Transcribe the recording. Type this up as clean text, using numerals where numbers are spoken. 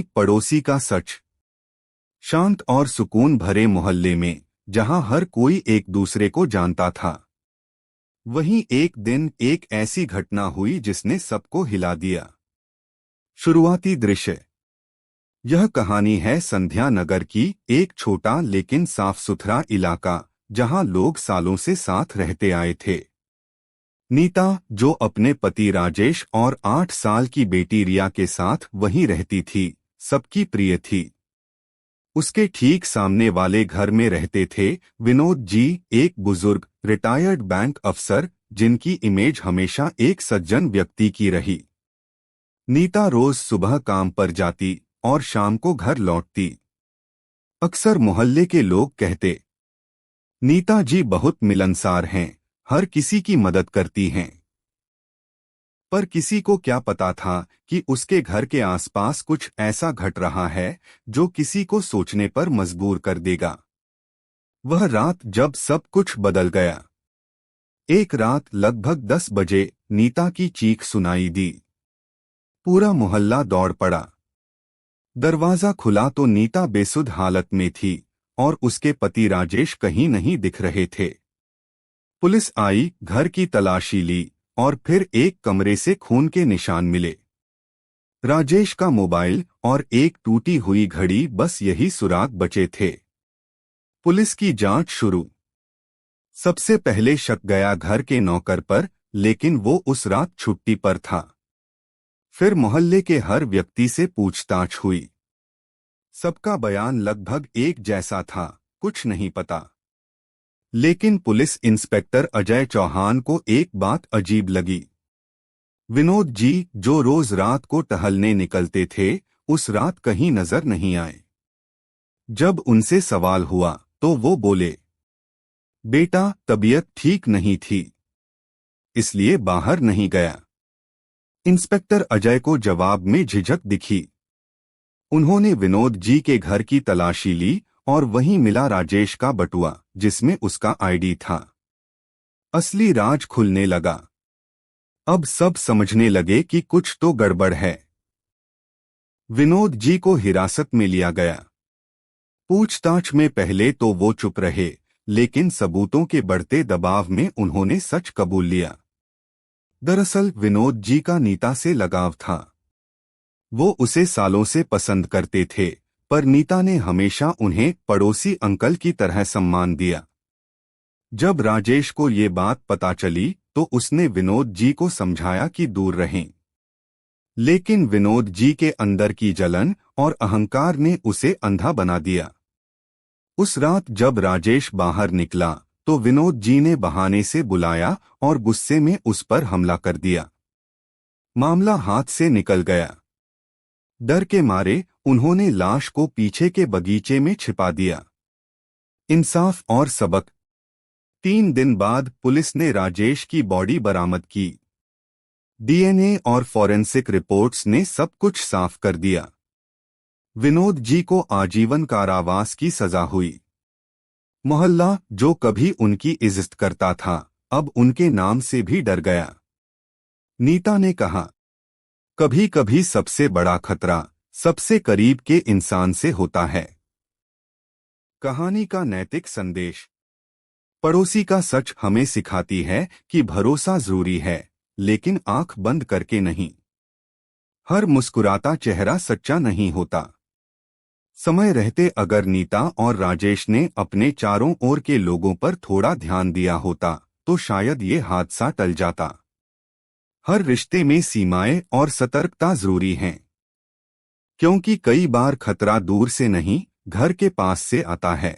कहानी पड़ोसी का सच। शांत और सुकून भरे मोहल्ले में जहां हर कोई एक दूसरे को जानता था, वहीं एक दिन एक ऐसी घटना हुई जिसने सबको हिला दिया। शुरुआती दृश्य। यह कहानी है संध्या नगर की, एक छोटा लेकिन साफ सुथरा इलाका जहां लोग सालों से साथ रहते आए थे। नीता, जो अपने पति राजेश और 8 साल की बेटी रिया के साथ वहीं रहती थी, सबकी प्रिय थी। उसके ठीक सामने वाले घर में रहते थे विनोद जी, एक बुजुर्ग रिटायर्ड बैंक अफसर जिनकी इमेज हमेशा एक सज्जन व्यक्ति की रही। नीता रोज सुबह काम पर जाती और शाम को घर लौटती। अक्सर मोहल्ले के लोग कहते, नीता जी बहुत मिलनसार हैं, हर किसी की मदद करती हैं। पर किसी को क्या पता था कि उसके घर के आसपास कुछ ऐसा घट रहा है जो किसी को सोचने पर मजबूर कर देगा। वह रात जब सब कुछ बदल गया। एक रात लगभग 10 बजे नीता की चीख सुनाई दी। पूरा मोहल्ला दौड़ पड़ा। दरवाजा खुला तो नीता बेसुध हालत में थी और उसके पति राजेश कहीं नहीं दिख रहे थे। पुलिस आई, घर की तलाशी ली और फिर एक कमरे से खून के निशान मिले। राजेश का मोबाइल और एक टूटी हुई घड़ी, बस यही सुराग बचे थे। पुलिस की जांच शुरू। सबसे पहले शक गया घर के नौकर पर, लेकिन वो उस रात छुट्टी पर था। फिर मोहल्ले के हर व्यक्ति से पूछताछ हुई। सबका बयान लगभग एक जैसा था, कुछ नहीं पता। लेकिन पुलिस इंस्पेक्टर अजय चौहान को एक बात अजीब लगी। विनोद जी, जो रोज रात को टहलने निकलते थे, उस रात कहीं नजर नहीं आए। जब उनसे सवाल हुआ तो वो बोले, बेटा तबीयत ठीक नहीं थी, इसलिए बाहर नहीं गया। इंस्पेक्टर अजय को जवाब में झिझक दिखी। उन्होंने विनोद जी के घर की तलाशी ली और वहीं मिला राजेश का बटुआ, जिसमें उसका आईडी था। असली राज खुलने लगा। अब सब समझने लगे कि कुछ तो गड़बड़ है। विनोद जी को हिरासत में लिया गया। पूछताछ में पहले तो वो चुप रहे, लेकिन सबूतों के बढ़ते दबाव में उन्होंने सच कबूल लिया। दरअसल विनोद जी का नीता से लगाव था। वो उसे सालों से पसंद करते थे, पर नीता ने हमेशा उन्हें पड़ोसी अंकल की तरह सम्मान दिया। जब राजेश को ये बात पता चली तो उसने विनोद जी को समझाया कि दूर रहें। लेकिन विनोद जी के अंदर की जलन और अहंकार ने उसे अंधा बना दिया। उस रात जब राजेश बाहर निकला तो विनोद जी ने बहाने से बुलाया और गुस्से में उस पर हमला कर दिया। मामला हाथ से निकल गया। डर के मारे उन्होंने लाश को पीछे के बगीचे में छिपा दिया। इंसाफ और सबक। 3 दिन बाद पुलिस ने राजेश की बॉडी बरामद की। डीएनए और फॉरेंसिक रिपोर्ट्स ने सब कुछ साफ कर दिया। विनोद जी को आजीवन कारावास की सजा हुई। मोहल्ला, जो कभी उनकी इज्जत करता था, अब उनके नाम से भी डर गया। नीता ने कहा, कभी कभी सबसे बड़ा खतरा सबसे करीब के इंसान से होता है। कहानी का नैतिक संदेश। पड़ोसी का सच हमें सिखाती है कि भरोसा जरूरी है, लेकिन आंख बंद करके नहीं। हर मुस्कुराता चेहरा सच्चा नहीं होता। समय रहते अगर नीता और राजेश ने अपने चारों ओर के लोगों पर थोड़ा ध्यान दिया होता तो शायद ये हादसा टल जाता। हर रिश्ते में सीमाएं और सतर्कता जरूरी हैं, क्योंकि कई बार खतरा दूर से नहीं, घर के पास से आता है।